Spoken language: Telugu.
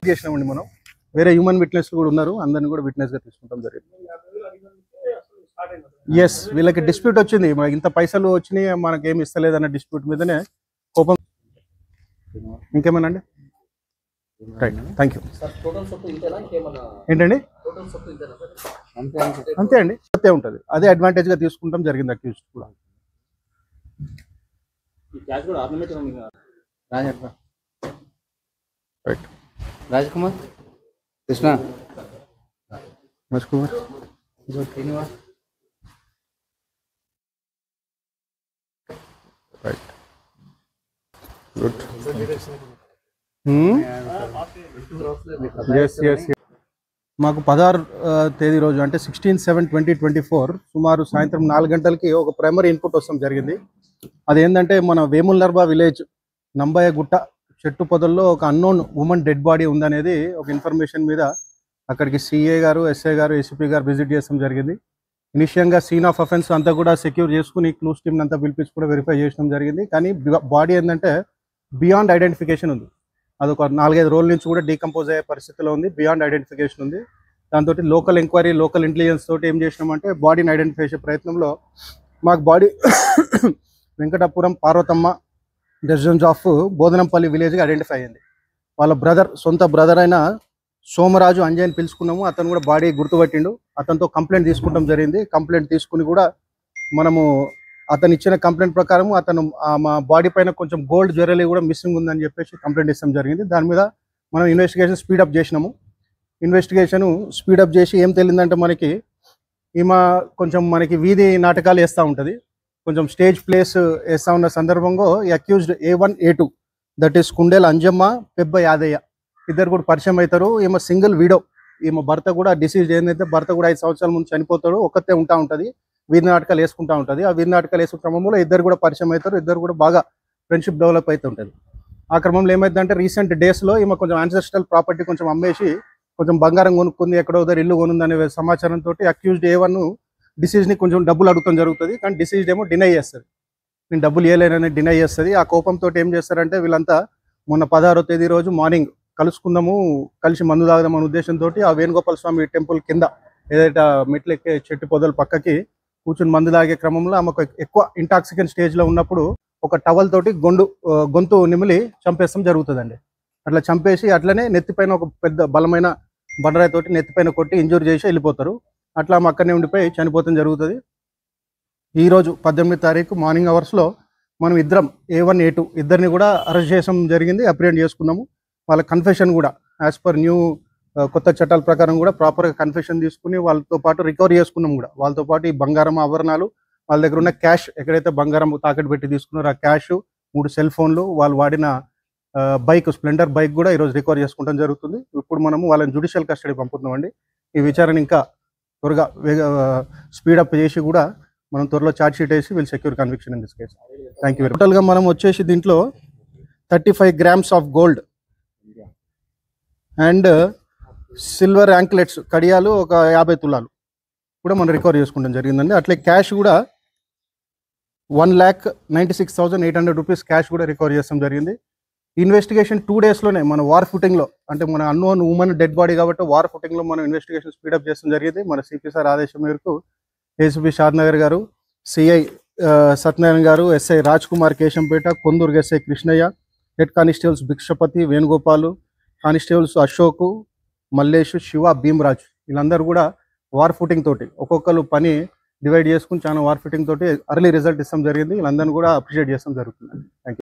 చేసినామండి మనం. వేరే హ్యూమన్ విట్నెస్ కూడా ఉన్నారు, అందరిని కూడా విట్నెస్ గా తీసుకుంటాం జరిగింది. ఎస్, వీళ్ళకి డిస్ప్యూట్ వచ్చింది, మనకి ఇంత పైసలు వచ్చినాయి మనకి ఏమి ఇస్తలేదన్న డిస్ప్యూట్ మీదనే కోపం. ఇంకేమన్నా అండి? Right, thank you. ఏంటండి? అంతే అండి, అంతే ఉంటుంది. అదే అడ్వాంటేజ్ గా తీసుకుంటాం జరిగింది అక్యూజ్ కూడా. రైట్, రాజ్ కుమార్, కృష్ణ, మజ్ Kumar, right, good. Yes yes, మాకు 16 తేదీ రోజు అంటే 16/7/2024 సుమారు సాయంత్రం 4 గంటలకి ఒక ప్రైమరీ ఇన్పుట్ వస్తాం జరిగింది. అదేంటంటే మన వేములనర్బా విలేజ్ నంబయ్య గుట్ట చెట్టు పొదల్లో ఒక అన్నోన్ ఉమెన్ డెడ్ బాడీ ఉందనేది ఒక ఇన్ఫర్మేషన్ మీద అక్కడికి సిఏ గారు, ఎస్ఐ గారు, ఏసీపీ గారు విజిట్ చేస్తాం జరిగింది. ఇనిషియంగా సీన్ ఆఫ్ అఫెన్స్ అంతా కూడా సెక్యూర్ చేసుకుని క్లూస్ టీమ్ అంతా పిలిపించి కూడా వెరిఫై చేయడం జరిగింది. కానీ బాడీ ఏంటంటే బియాండ్ ఐడెంటిఫికేషన్ ఉంది. అదొక 4-5 రోజుల నుంచి కూడా డీకంపోజ్ అయ్యే పరిస్థితిలో ఉంది, బియాండ్ ఐడెంటిఫికేషన్ ఉంది. దాంతో లోకల్ ఎంక్వైరీ, లోకల్ ఇంటెలిజెన్స్ తోటి ఏం చేసినామంటే బాడీని ఐడెంటిఫై చేసే ప్రయత్నంలో మాకు body Venkatapuram Parvathamma residence of Bodhanampalli విలేజ్గా ఐడెంటిఫై అయ్యింది. వాళ్ళ బ్రదర్, సొంత బ్రదర్ అయిన సోమరాజు అంజయ్యని పిలుచుకున్నాము. అతను కూడా బాడీ గుర్తుపట్టిండు. అతనితో కంప్లైంట్ తీసుకుంటాం జరిగింది. కంప్లైంట్ తీసుకుని కూడా మనము అతను ఇచ్చిన కంప్లైంట్ ప్రకారం అతను మా బాడీ పైన కొంచెం గోల్డ్ జ్యువెలరీ కూడా మిస్సింగ్ ఉందని చెప్పేసి కంప్లైంట్ ఇస్తాం జరిగింది. దాని మీద మనం ఇన్వెస్టిగేషన్ స్పీడప్ చేసినాము. ఇన్వెస్టిగేషన్ స్పీడప్ చేసి ఏం తెలియదంటే మనకి ఈమె కొంచెం మనకి వీధి నాటకాలు వేస్తూ ఉంటుంది, కొంచెం స్టేజ్ ప్లేస్ వేస్తూ ఉన్న సందర్భంలో ఈ accused A1 A2 that is Kundela Anjamma, Pebba Yadaiah ఇద్దరు కూడా పరిచయం అవుతారు. ఈమె సింగిల్ వీడో, ఈమె భర్త కూడా డిసీజ్ ఏంటంటే భర్త కూడా 5 సంవత్సరాల ముందు చనిపోతాడు, ఒక్కతే ఉంటా ఉంటుంది, వీధి నాటకాలు వేసుకుంటూ ఉంటుంది. ఆ వీధి నాటకాలు వేసుకునే క్రమంలో ఇద్దరు కూడా పరిచయం అవుతారు, ఇద్దరు కూడా బాగా ఫ్రెండ్షిప్ డెవలప్ అవుతూ ఉంటుంది. ఆ క్రమంలో ఏమైందంటే రీసెంట్ డేస్లో ఈమె కొంచెం యాన్సెస్ట్రల్ ప్రాపర్టీ కొంచెం అమ్మేసి కొంచెం బంగారం కొనుక్కుంది, ఎక్కడో దగ్గర ఇల్లు కొనుందనే సమాచారంతో అక్యూజ్డ్ A1 డిసీజ్ని కొంచెం డబ్బులు అడుగుతాం జరుగుతుంది. కానీ డిసీజ్డ్ ఏమో డినై చేస్తుంది, నేను డబ్బులు ఇవ్వలేనని డినై చేస్తుంది. ఆ కోపంతో ఏం చేస్తారంటే వీళ్ళంతా మొన్న 16వ తేదీ రోజు మార్నింగ్ కలుసుకుందాము, కలిసి మందు తాగదాం అనే ఉద్దేశంతో ఆ వేణుగోపాల స్వామి టెంపుల్ కింద ఏదైతే మెట్లు ఎక్కే చెట్టు పొదల పక్కకి కూర్చుని మందు తాగే క్రమంలో ఆమెకు ఎక్కువ ఇంటాక్సికెంట్ స్టేజ్లో ఉన్నప్పుడు ఒక టవల్ తోటి గొంతు నిమిలి చంపేస్తాం జరుగుతుందండి. అట్లా చంపేసి అట్లనే నెత్తిపైన ఒక పెద్ద బలమైన బండరాయితోటి నెత్తిపైన కొట్టి ఇంజూరీ చేసి వెళ్ళిపోతారు. అట్లా ఆమె అక్కడనే ఉండిపోయి చనిపోతాం జరుగుతుంది. ఈరోజు 18వ తారీఖు మార్నింగ్ అవర్స్లో మనం ఇద్దరం A1 A2 ఇద్దరిని కూడా అరెస్ట్ చేయడం జరిగింది, అప్రిహెండ్ చేసుకున్నాము. వాళ్ళ కన్ఫెషన్ కూడా యాజ్ పర్ న్యూ కొత్త చట్టాల ప్రకారం కూడా ప్రాపర్గా కన్ఫెషన్ తీసుకుని వాళ్ళతో పాటు రికవరీ చేసుకున్నాం కూడా. వాళ్ళతో పాటు ఈ బంగారం ఆభరణాలు, వాళ్ళ దగ్గర ఉన్న క్యాష్, ఎక్కడైతే బంగారం తాకట్టు పెట్టి తీసుకున్నారో ఆ క్యాష్, 3 సెల్ ఫోన్లు, వాళ్ళు వాడిన బైక్, స్ప్లెండర్ బైక్ కూడా ఈరోజు రికవర్ చేసుకోవడం జరుగుతుంది. ఇప్పుడు మనము వాళ్ళని జ్యుడిషియల్ కస్టడీ పంపుతున్నామండి. ఈ విచారణ ఇంకా త్వరగా స్పీడప్ చేసి కూడా మనం త్వరలో ఛార్జ్ షీట్ వేసి will secure conviction in this case. Thank you. టోటల్గా మనం వచ్చేసి దీంట్లో 35 grams of gold and silver anklets, కడియాలు ఒక 50 తులాలు కూడా మనం రికవర్ చేసుకోవడం జరిగిందండి. అట్లే క్యాష్ కూడా 1,96,800 రూపీస్ క్యాష్ కూడా రికవర్ చేస్తాం జరిగింది. ఇన్వెస్టిగేషన్ 2 డేస్లోనే మన వార్ ఫుటింగ్లో, అంటే మన అన్నోన్ ఉమెన్ డెడ్ బాడీ కాబట్టి వార్ ఫుటింగ్లో మనం ఇన్వెస్టిగేషన్ స్పీడప్ చేస్తాం జరిగింది. మన సిపి సార్ ఆదేశం మేరకు ఏసీపీ షాద్నగర్ గారు, సిఐ సత్యనారాయణ గారు, SI Raj Kumar Keshampet, Kondur SI Krishnaiah, head constables Bhikshapathi, Venugopal, constables Ashok, Mallesh, Shiva, Bheemraj వీళ్ళందరూ కూడా వార్ ఫుటింగ్ తోటి ఒక్కొక్కరు పని డివైడ్ చేసుకుని చాలా వార్ ఫుటింగ్ తోటి అర్లీ రిజల్ట్ ఇస్తాం జరిగింది. వీళ్ళందరినీ కూడా అప్రిషియేట్ చేస్తాం జరుగుతుంది. Thank you.